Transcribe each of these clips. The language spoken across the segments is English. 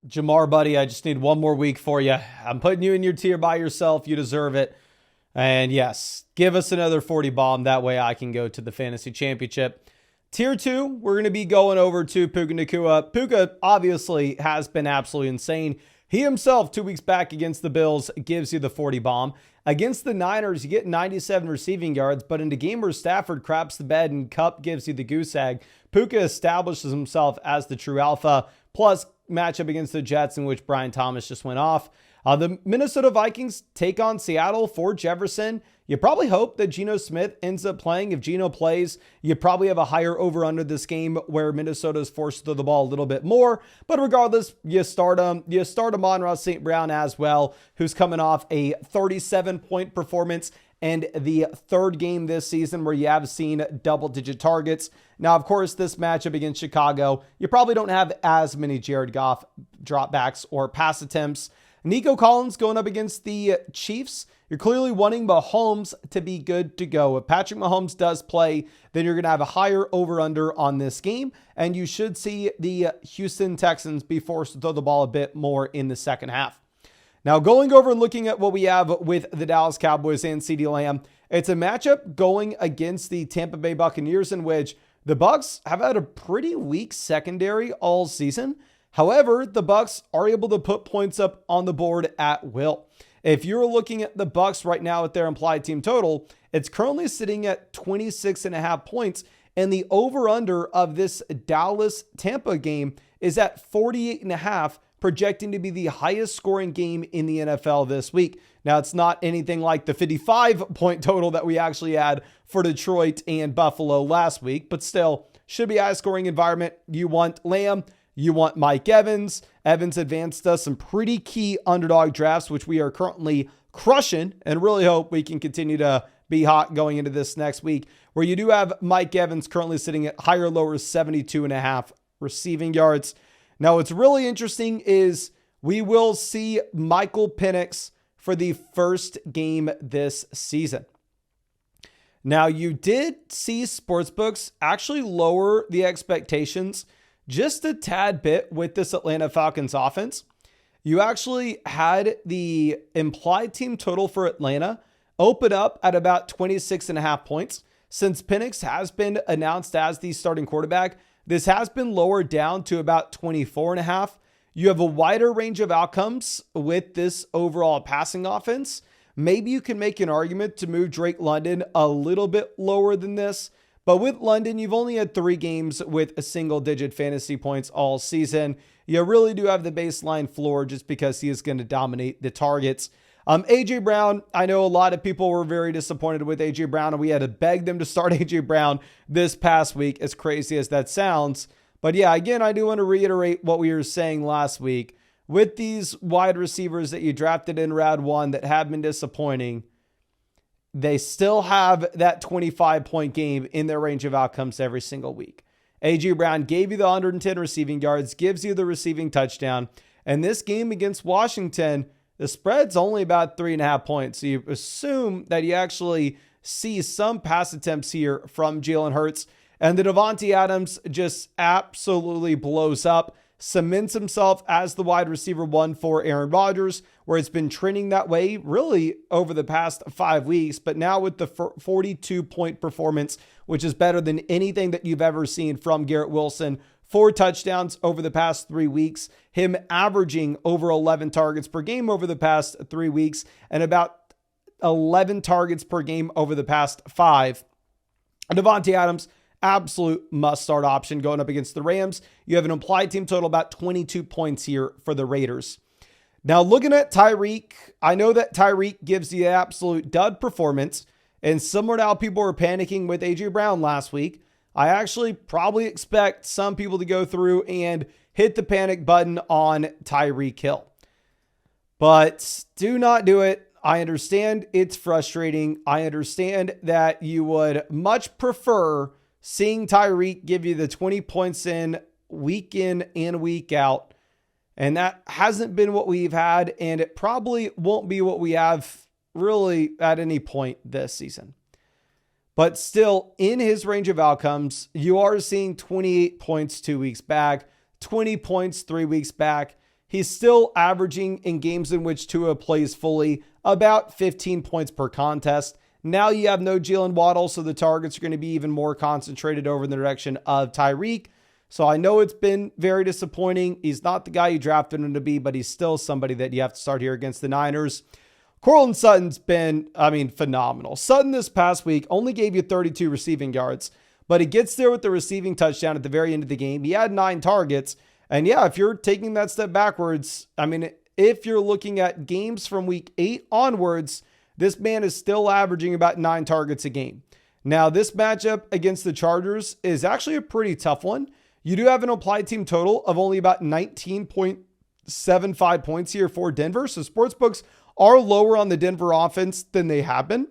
Jamar, buddy, I just need one more week for you. I'm putting you in your tier by yourself. You deserve it. And yes, give us another 40 bomb. That way I can go to the fantasy championship. Tier 2, we're going to be going over to Puka Nacua. Puka obviously has been absolutely insane. He himself, 2 weeks back against the Bills, gives you the 40 bomb. Against the Niners, you get 97 receiving yards, but in a game where Stafford craps the bed and Kupp gives you the goose egg, Puka establishes himself as the true alpha, plus matchup against the Jets in which Brian Thomas just went off. The Minnesota Vikings take on Seattle for Jefferson. You probably hope that Geno Smith ends up playing. If Geno plays, you probably have a higher over-under this game where Minnesota is forced to throw the ball a little bit more. But regardless, you start him. You start Amon-Ra St. Brown as well, who's coming off a 37-point performance and the third game this season where you have seen double-digit targets. Now, of course, this matchup against Chicago, you probably don't have as many Jared Goff dropbacks or pass attempts. Nico Collins going up against the Chiefs. You're clearly wanting Mahomes to be good to go. If Patrick Mahomes does play, then you're going to have a higher over-under on this game, and you should see the Houston Texans be forced to throw the ball a bit more in the second half. Now, going over and looking at what we have with the Dallas Cowboys and CeeDee Lamb, it's a matchup going against the Tampa Bay Buccaneers in which the Bucs have had a pretty weak secondary all season. However, the Bucs are able to put points up on the board at will. If you're looking at the Bucs right now at their implied team total, it's currently sitting at 26.5 points, and the over-under of this Dallas-Tampa game is at 48.5, projecting to be the highest scoring game in the NFL this week. Now, it's not anything like the 55-point total that we actually had for Detroit and Buffalo last week, but still, should be a high-scoring environment. You want Lamb. You want Mike Evans. Evans advanced us some pretty key underdog drafts, which we are currently crushing and really hope we can continue to be hot going into this next week, where you do have Mike Evans currently sitting at higher lower 72.5 receiving yards. Now, what's really interesting is we will see Michael Penix for the first game this season. Now, you did see sportsbooks actually lower the expectations just a tad bit with this Atlanta Falcons offense. You actually had the implied team total for Atlanta open up at about 26.5 points. Since Penix has been announced as the starting quarterback, this has been lowered down to about 24.5. You have a wider range of outcomes with this overall passing offense. Maybe you can make an argument to move Drake London a little bit lower than this. But with London, you've only had 3 games with a single-digit fantasy points all season. You really do have the baseline floor just because he is going to dominate the targets. A.J. Brown, I know a lot of people were very disappointed with A.J. Brown, and we had to beg them to start A.J. Brown this past week, as crazy as that sounds. But yeah, again, I do want to reiterate what we were saying last week. With these wide receivers that you drafted in round 1 that have been disappointing, they still have that 25-point game in their range of outcomes every single week. A.J. Brown gave you the 110 receiving yards, gives you the receiving touchdown. And this game against Washington, the spread's only about 3.5 points. So you assume that you actually see some pass attempts here from Jalen Hurts. And the Davante Adams just absolutely blows up, cements himself as the wide receiver 1 for Aaron Rodgers, where it's been trending that way really over the past 5 weeks. But now with the 42-point performance, which is better than anything that you've ever seen from Garrett Wilson, 4 touchdowns over the past 3 weeks, him averaging over 11 targets per game over the past 3 weeks, and about 11 targets per game over the past 5. Davante Adams, absolute must-start option going up against the Rams. You have an implied team total about 22 points here for the Raiders. Now, looking at Tyreek, I know that Tyreek gives the absolute dud performance, and similar to how people were panicking with A.J. Brown last week, I actually probably expect some people to go through and hit the panic button on Tyreek Hill. But do not do it. I understand it's frustrating. I understand that you would much prefer seeing Tyreek give you the 20 points in and week out. And that hasn't been what we've had, and it probably won't be what we have really at any point this season. But still, in his range of outcomes, you are seeing 28 points 2 weeks back, 20 points 3 weeks back. he's still averaging in games in which Tua plays fully about 15 points per contest. Now you have no Jalen Waddle, so the targets are going to be even more concentrated over in the direction of Tyreek. So I know it's been very disappointing. He's not the guy you drafted him to be, but he's still somebody that you have to start here against the Niners. Courtland Sutton's been, phenomenal. Sutton this past week only gave you 32 receiving yards, but he gets there with the receiving touchdown at the very end of the game. He had 9 targets. And yeah, if you're taking that step backwards, if you're looking at games from week 8 onwards, this man is still averaging about 9 targets a game. Now, this matchup against the Chargers is actually a pretty tough one. You do have an applied team total of only about 19.75 points here for Denver. So sportsbooks are lower on the Denver offense than they have been.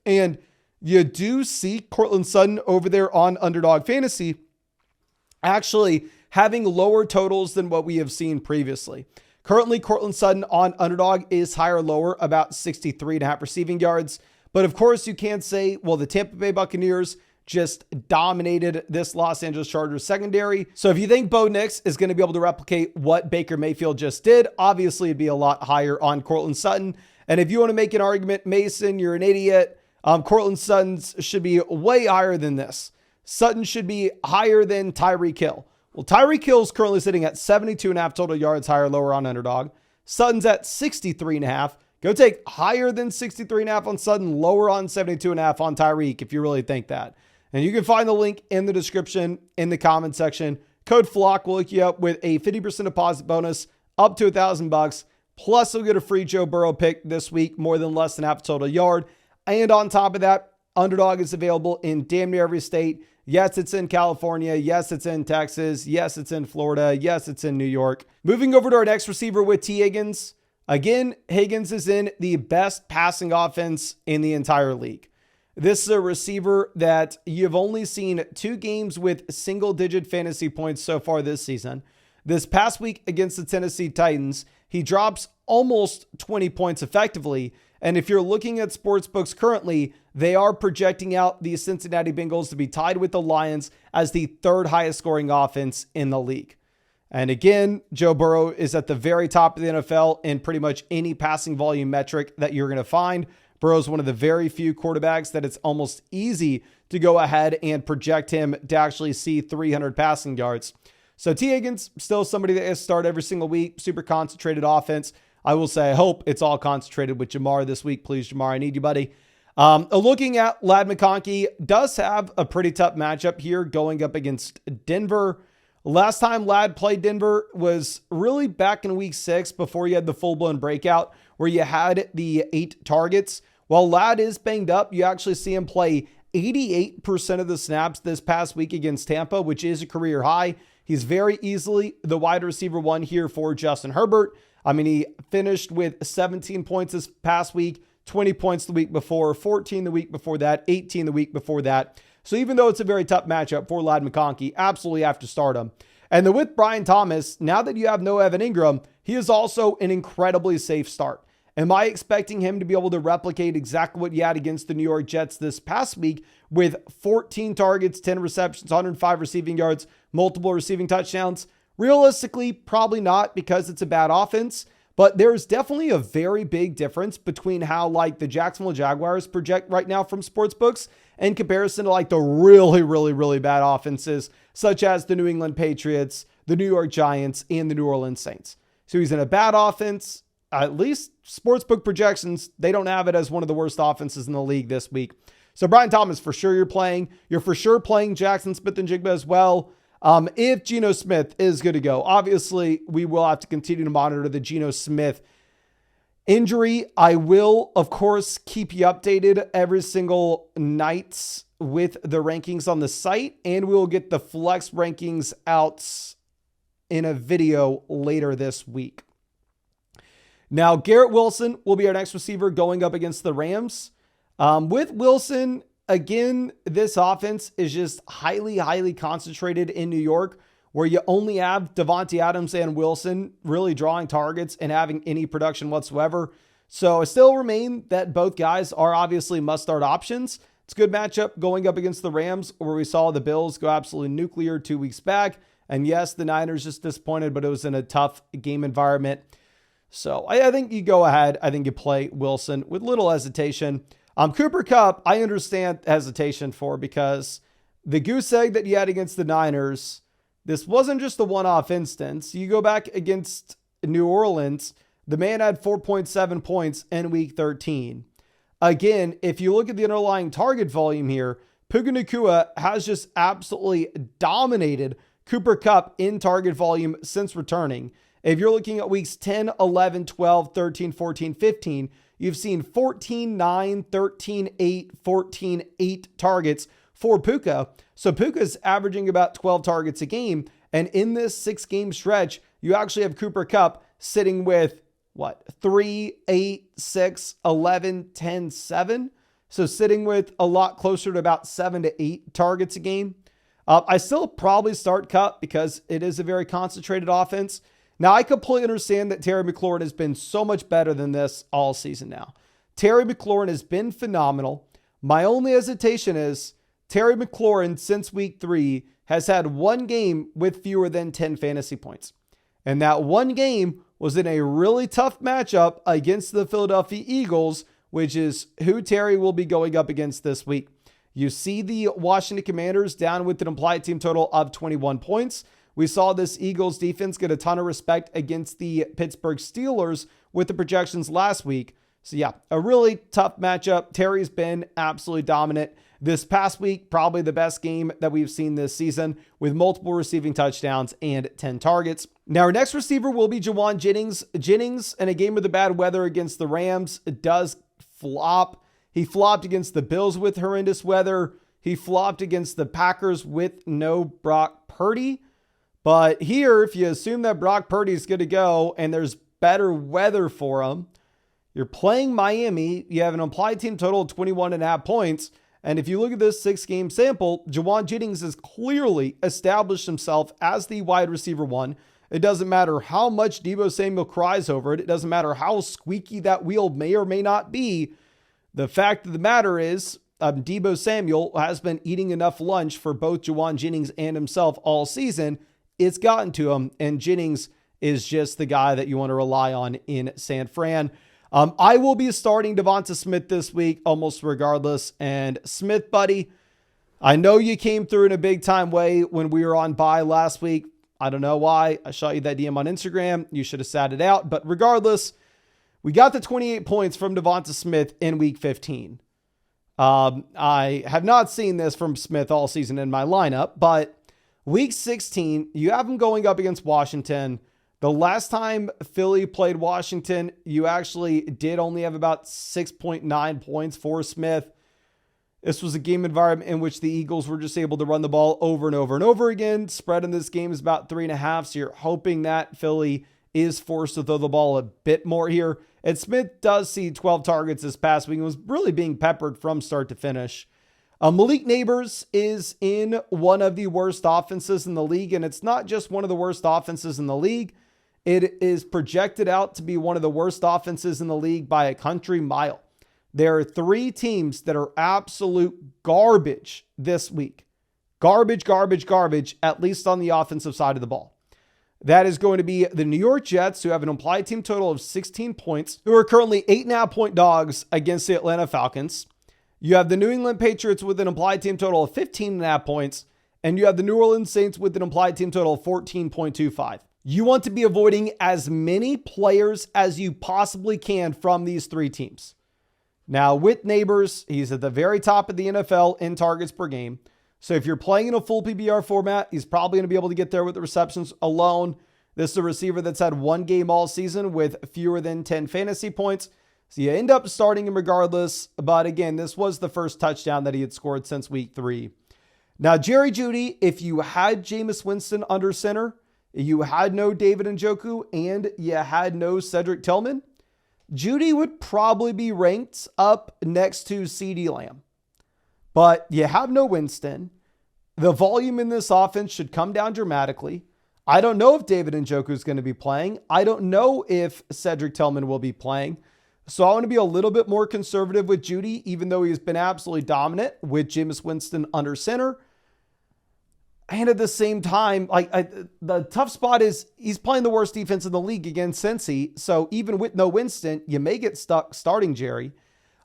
And you do see Courtland Sutton over there on Underdog Fantasy actually having lower totals than what we have seen previously. Currently, Courtland Sutton on Underdog is higher or lower, about 63.5 receiving yards. But of course, you can't say, well, the Tampa Bay Buccaneers just dominated this Los Angeles Chargers secondary. So if you think Bo Nix is going to be able to replicate what Baker Mayfield just did, obviously it'd be a lot higher on Courtland Sutton. And if you want to make an argument, Mason, you're an idiot. Courtland Sutton's should be way higher than this. Sutton should be higher than Tyreek Hill. Well, Tyreek Hill is currently sitting at 72.5 total yards, higher or lower on Underdog. Sutton's at 63.5. Go take higher than 63.5 on Sutton, lower on 72.5 on Tyreek if you really think that. And you can find the link in the description in the comment section. Code FLOCK will hook you up with a 50% deposit bonus up to $1,000. Plus, you'll get a free Joe Burrow pick this week, more than less than half total yard. And on top of that, Underdog is available in damn near every state. Yes, it's in California. Yes, it's in Texas. Yes, it's in Florida. Yes, it's in New York. Moving over to our next receiver with T. Higgins. Again, Higgins is in the best passing offense in the entire league. This is a receiver that you've only seen 2 games with single-digit fantasy points so far this season. This past week against the Tennessee Titans, he drops almost 20 points effectively. And if you're looking at sportsbooks currently, they are projecting out the Cincinnati Bengals to be tied with the Lions as the 3rd highest scoring offense in the league. And again, Joe Burrow is at the very top of the NFL in pretty much any passing volume metric that you're going to find. Burrow's one of the very few quarterbacks that it's almost easy to go ahead and project him to actually see 300 passing yards. So T. Higgins, still somebody that has started every single week, super concentrated offense. I will say, I hope it's all concentrated with Jamar this week. Please, Jamar, I need you, buddy. Looking at Ladd McConkey, does have a pretty tough matchup here going up against Denver. Last time Ladd played Denver was really back in week 6 before you had the full-blown breakout where you had the 8 targets. While Ladd is banged up, you actually see him play 88% of the snaps this past week against Tampa, which is a career high. He's very easily the wide receiver 1 here for Justin Herbert. He finished with 17 points this past week, 20 points the week before, 14 the week before that, 18 the week before that. So even though it's a very tough matchup for Ladd McConkey, absolutely have to start him. And then with Brian Thomas, now that you have no Evan Ingram, he is also an incredibly safe start. Am I expecting him to be able to replicate exactly what he had against the New York Jets this past week with 14 targets, 10 receptions, 105 receiving yards, multiple receiving touchdowns? Realistically, probably not, because it's a bad offense. But there's definitely a very big difference between how the Jacksonville Jaguars project right now from sportsbooks in comparison to the really, really, really bad offenses such as the New England Patriots, the New York Giants, and the New Orleans Saints. So he's in a bad offense. At least sportsbook projections, they don't have it as one of the worst offenses in the league this week. So Brian Thomas, for sure you're playing. You're for sure playing Jackson Smith-Njigba as well. If Geno Smith is good to go, obviously we will have to continue to monitor the Geno Smith injury. I will, of course, keep you updated every single night with the rankings on the site, and we will get the flex rankings out in a video later this week. Now, Garrett Wilson will be our next receiver going up against the Rams. With Wilson, again, this offense is just highly, highly concentrated in New York, where you only have Devontae Adams and Wilson really drawing targets and having any production whatsoever. So I still remain that both guys are obviously must-start options. It's a good matchup going up against the Rams, where we saw the Bills go absolutely nuclear 2 weeks back, And yes, the Niners just disappointed, but it was in a tough game environment. So I think you go ahead. I think you play Wilson with little hesitation. Cooper Kupp, I understand hesitation for, because the goose egg that you had against the Niners, this wasn't just a one-off instance. You go back against New Orleans, the man had 4.7 points in week 13. Again, if you look at the underlying target volume here, Puka Nacua has just absolutely dominated Cooper Kupp in target volume since returning. If you're looking at weeks 10, 11, 12, 13, 14, 15, you've seen 14, 9, 13, 8, 14, 8 targets for Puka. So Puka's averaging about 12 targets a game. And in this 6-game stretch, you actually have Cooper Kupp sitting with 3, 8, 6, 11, 10, 7. So sitting with a lot closer to about 7 to 8 targets a game. I still probably start Kupp because it is a very concentrated offense. Now, I completely understand that Terry McLaurin has been so much better than this all season now. Terry McLaurin has been phenomenal. My only hesitation is Terry McLaurin, since week 3, has had one game with fewer than 10 fantasy points. And that one game was in a really tough matchup against the Philadelphia Eagles, which is who Terry will be going up against this week. You see the Washington Commanders down with an implied team total of 21 points. We saw this Eagles defense get a ton of respect against the Pittsburgh Steelers with the projections last week. So yeah, a really tough matchup. Terry's been absolutely dominant. This past week, probably the best game that we've seen this season, with multiple receiving touchdowns and 10 targets. Now, our next receiver will be Jauan Jennings. Jennings, in a game with the bad weather against the Rams, does flop. He flopped against the Bills with horrendous weather. He flopped against the Packers with no Brock Purdy. But here, if you assume that Brock Purdy is good to go and there's better weather for him, you're playing Miami. You have an implied team total of 21.5 points. And if you look at this 6-game sample, Jauan Jennings has clearly established himself as the wide receiver 1. It doesn't matter how much Deebo Samuel cries over it. It doesn't matter how squeaky that wheel may or may not be. The fact of the matter is, Deebo Samuel has been eating enough lunch for both Jauan Jennings and himself all season. It's gotten to him, and Jennings is just the guy that you want to rely on in San Fran. I will be starting Devonta Smith this week, almost regardless. And Smith, buddy, I know you came through in a big time way when we were on bye last week. I don't know why. I shot you that DM on Instagram. You should have sat it out. But regardless, we got the 28 points from Devonta Smith in week 15. I have not seen this from Smith all season in my lineup, but week 16, you have him going up against Washington. The last time Philly played Washington, you actually did only have about 6.9 points for Smith. This was a game environment in which the Eagles were just able to run the ball over and over and over again. Spread in this game is about 3.5, so you're hoping that Philly is forced to throw the ball a bit more here. And Smith does see 12 targets this past week and was really being peppered from start to finish. Malik Neighbors is in one of the worst offenses in the league, and it's not just one of the worst offenses in the league. It is projected out to be one of the worst offenses in the league by a country mile. There are 3 teams that are absolute garbage this week. Garbage, at least on the offensive side of the ball. That is going to be the New York Jets, who have an implied team total of 16 points, who are currently 8.5 point dogs against the Atlanta Falcons. You have the New England Patriots with an implied team total of 15.5 points, and you have the New Orleans Saints with an implied team total of 14.25. You want to be avoiding as many players as you possibly can from these 3 teams. Now, with Neighbors, he's at the very top of the NFL in targets per game. So if you're playing in a full PPR format, he's probably going to be able to get there with the receptions alone. This is a receiver that's had one game all season with fewer than 10 fantasy points. So you end up starting him regardless. But again, this was the first touchdown that he had scored since week 3. Now, Jerry Jeudy, if you had Jameis Winston under center, you had no David Njoku, and you had no Cedric Tillman, Jeudy would probably be ranked up next to CeeDee Lamb. But you have no Winston. The volume in this offense should come down dramatically. I don't know if David Njoku is going to be playing. I don't know if Cedric Tillman will be playing. So I want to be a little bit more conservative with Jeudy, even though he's been absolutely dominant with Jameis Winston under center. And at the same time, the tough spot is he's playing the worst defense in the league against Cincy. So even with no Winston, you may get stuck starting Jerry.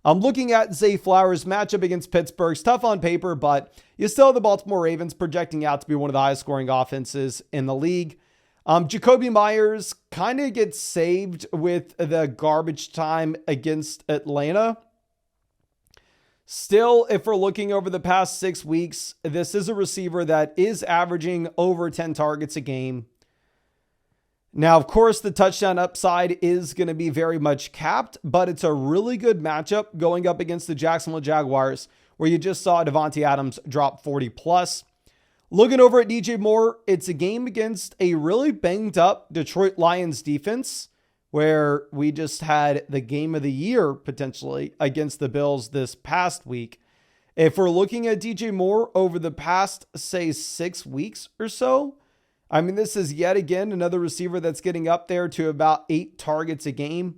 I'm looking at Zay Flowers' matchup against Pittsburgh. It's tough on paper, but you still have the Baltimore Ravens projecting out to be one of the highest scoring offenses in the league. Jacoby Myers kind of gets saved with the garbage time against Atlanta. Still, if we're looking over the past 6 weeks, this is a receiver that is averaging over 10 targets a game. Now, of course, the touchdown upside is going to be very much capped, but it's a really good matchup going up against the Jacksonville Jaguars, where you just saw Devontae Adams drop 40 plus. Looking over at DJ Moore, it's a game against a really banged up Detroit Lions defense, where we just had the game of the year potentially against the Bills this past week. If we're looking at DJ Moore over the past, say, 6 weeks or so, I mean, this is yet again another receiver that's getting up there to about 8 targets a game.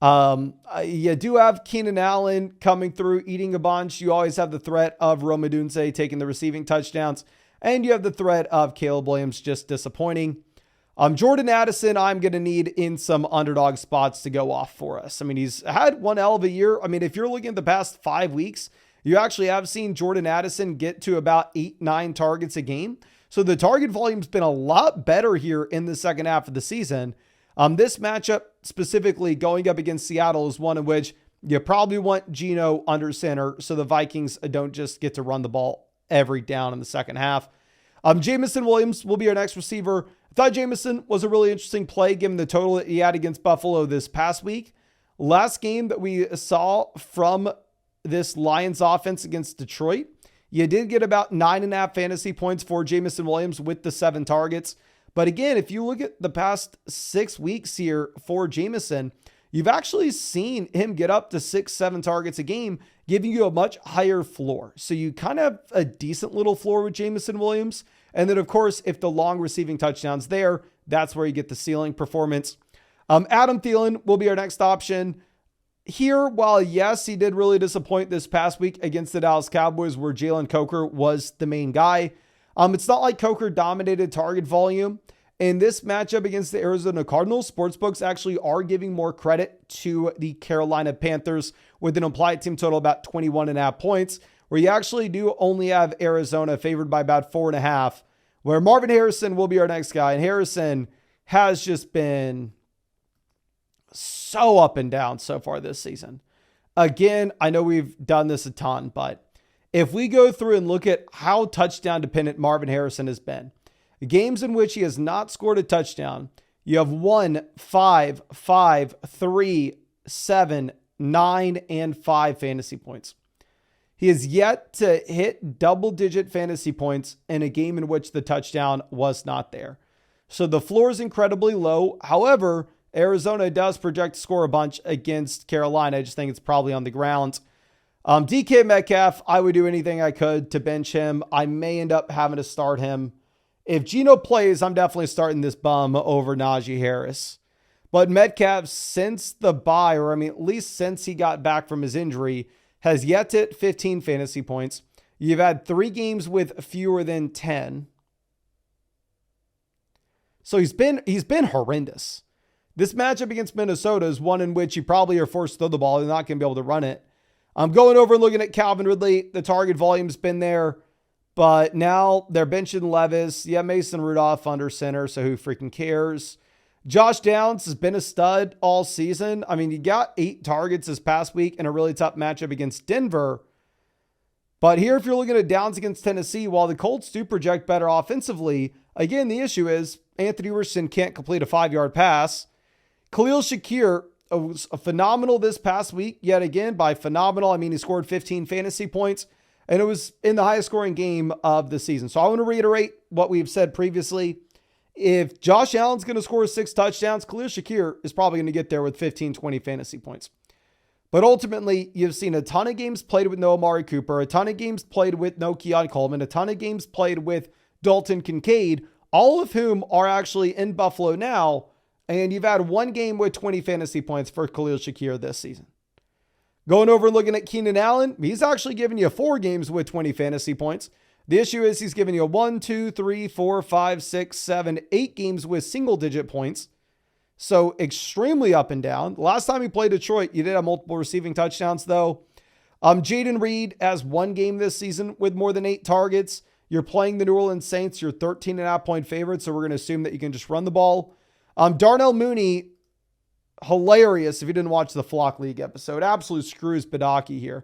You do have Keenan Allen coming through, eating a bunch. You always have the threat of Rome Odunze taking the receiving touchdowns. And you have the threat of Caleb Williams just disappointing. Jordan Addison, I'm going to need in some underdog spots to go off for us. I mean, he's had one hell of a year. I mean, if you're looking at the past 5 weeks, you actually have seen Jordan Addison get to about 8-9 targets a game. So the target volume's been a lot better here in the second half of the season. This matchup specifically going up against Seattle is one in which you probably want Geno under center so the Vikings don't just get to run the ball every down in the second half. Jameson Williams will be our next receiver. I thought Jameson was a really interesting play given the total that he had against Buffalo this past week. Last game that we saw from this Lions offense against Detroit, you did get about 9.5 fantasy points for Jameson Williams with the 7 targets. But again, if you look at the past 6 weeks here for Jameson, you've actually seen him get up to 6-7 targets a game, giving you a much higher floor. So you kind of have a decent little floor with Jameson Williams. And then, of course, if the long receiving touchdown's there, that's where you get the ceiling performance. Adam Thielen will be our next option. Here, while yes, he did really disappoint this past week against the Dallas Cowboys where Jalen Coker was the main guy. It's not like Coker dominated target volume. In this matchup against the Arizona Cardinals, sportsbooks actually are giving more credit to the Carolina Panthers with an implied team total about 21.5 points, where you actually do only have Arizona favored by about 4.5, where Marvin Harrison will be our next guy. And Harrison has just been so up and down so far this season. Again, I know we've done this a ton, but if we go through and look at how touchdown dependent Marvin Harrison has been, games in which he has not scored a touchdown, you have 1, 5, 5, 3, 7, 9, and 5 fantasy points. He has yet to hit double-digit fantasy points in a game in which the touchdown was not there. So the floor is incredibly low. However, Arizona does project to score a bunch against Carolina. I just think it's probably on the ground. DK Metcalf, I would do anything I could to bench him. I may end up having to start him. If Geno plays, I'm definitely starting this bum over Najee Harris. But Metcalf, since the bye, or I mean, at least since he got back from his injury, has yet to hit 15 fantasy points. You've had 3 games with fewer than 10. So he's been horrendous. This matchup against Minnesota is one in which you probably are forced to throw the ball. They're not going to be able to run it. I'm going over and looking at Calvin Ridley. The target volume's been there, but now they're benching Levis. Yeah, Mason Rudolph under center, so who freaking cares? Josh Downs has been a stud all season. I mean, he got 8 targets this past week in a really tough matchup against Denver. But here, if you're looking at Downs against Tennessee, while the Colts do project better offensively, again, the issue is Anthony Richardson can't complete a 5-yard pass. Khalil Shakir was phenomenal this past week. Yet again, by phenomenal, I mean he scored 15 fantasy points, and it was in the highest scoring game of the season. So I want to reiterate what we've said previously. If Josh Allen's going to score 6 touchdowns, Khalil Shakir is probably going to get there with 15, 20 fantasy points. But ultimately, you've seen a ton of games played with no Amari Cooper, a ton of games played with no Keon Coleman, a ton of games played with Dalton Kincaid, all of whom are actually in Buffalo now. And you've had 1 game with 20 fantasy points for Khalil Shakir this season. Going over and looking at Keenan Allen, he's actually given you 4 games with 20 fantasy points. The issue is he's giving you 1, 2, 3, 4, 5, 6, 7, 8 games with single-digit points. So extremely up and down. Last time he played Detroit, you did have multiple receiving touchdowns, though. Jaden Reed has 1 game this season with more than 8 targets. You're playing the New Orleans Saints. You're 13.5-point favorites, so we're going to assume that you can just run the ball. Darnell Mooney, hilarious if you didn't watch the Flock League episode. Absolute screws Badaki here.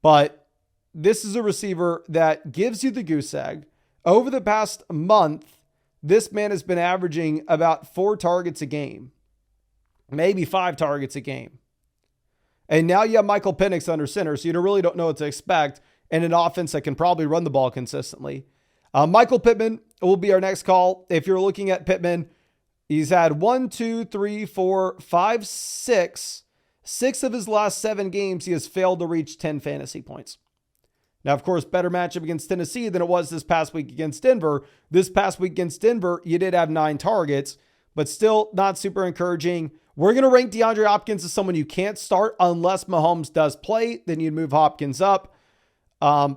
But this is a receiver that gives you the goose egg. Over the past month, this man has been averaging about 4 targets a game. Maybe 5 targets a game. And now you have Michael Penix under center, so you really don't know what to expect in an offense that can probably run the ball consistently. Michael Pittman will be our next call. If you're looking at Pittman, he's had 1, 2, 3, 4, 5, 6. 6 of his last 7 games, he has failed to reach 10 fantasy points. Now, of course, better matchup against Tennessee than it was this past week against Denver. This past week against Denver, you did have 9 targets, but still not super encouraging. We're going to rank DeAndre Hopkins as someone you can't start unless Mahomes does play. Then you'd move Hopkins up. I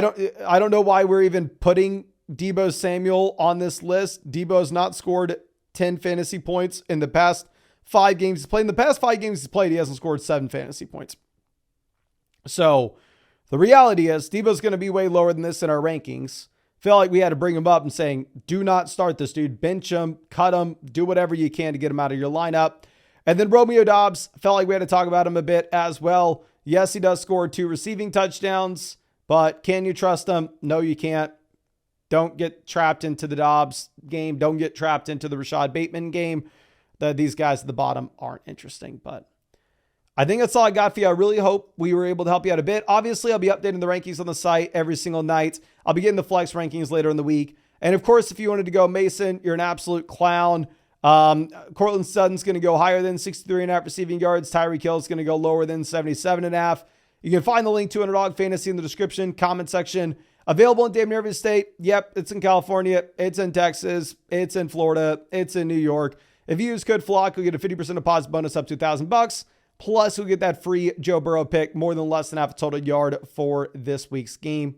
don't know why we're even putting Deebo Samuel on this list. Deebo's not scored 10 fantasy points in the past 5 games he's played. In the past 5 games he's played, he hasn't scored 7 fantasy points. So the reality is Deebo's going to be way lower than this in our rankings. Feel like we had to bring him up and saying, do not start this dude. Bench him, cut him, do whatever you can to get him out of your lineup. And then Romeo Doubs, felt like we had to talk about him a bit as well. Yes, he does score 2 receiving touchdowns, but can you trust him? No, you can't. Don't get trapped into the Doubs game. Don't get trapped into the Rashad Bateman game. These guys at the bottom aren't interesting, but I think that's all I got for you. I really hope we were able to help you out a bit. Obviously, I'll be updating the rankings on the site every single night. I'll be getting the flex rankings later in the week. And of course, if you wanted to go Mason, you're an absolute clown. Cortland Sutton's going to go higher than 63.5 receiving yards. Tyreek Hill's going to go lower than 77.5. You can find the link to Underdog Fantasy in the description, comment section. Available in damn near every state. Yep, it's in California. It's in Texas. It's in Florida. It's in New York. If you use code FLOCK, you'll get a 50% deposit bonus up to $1,000. Plus, you'll get that free Joe Burrow pick, more than less than half a total yard for this week's game.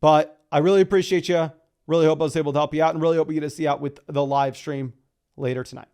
But I really appreciate you. Really hope I was able to help you out, and really hope we get to see you out with the live stream later tonight.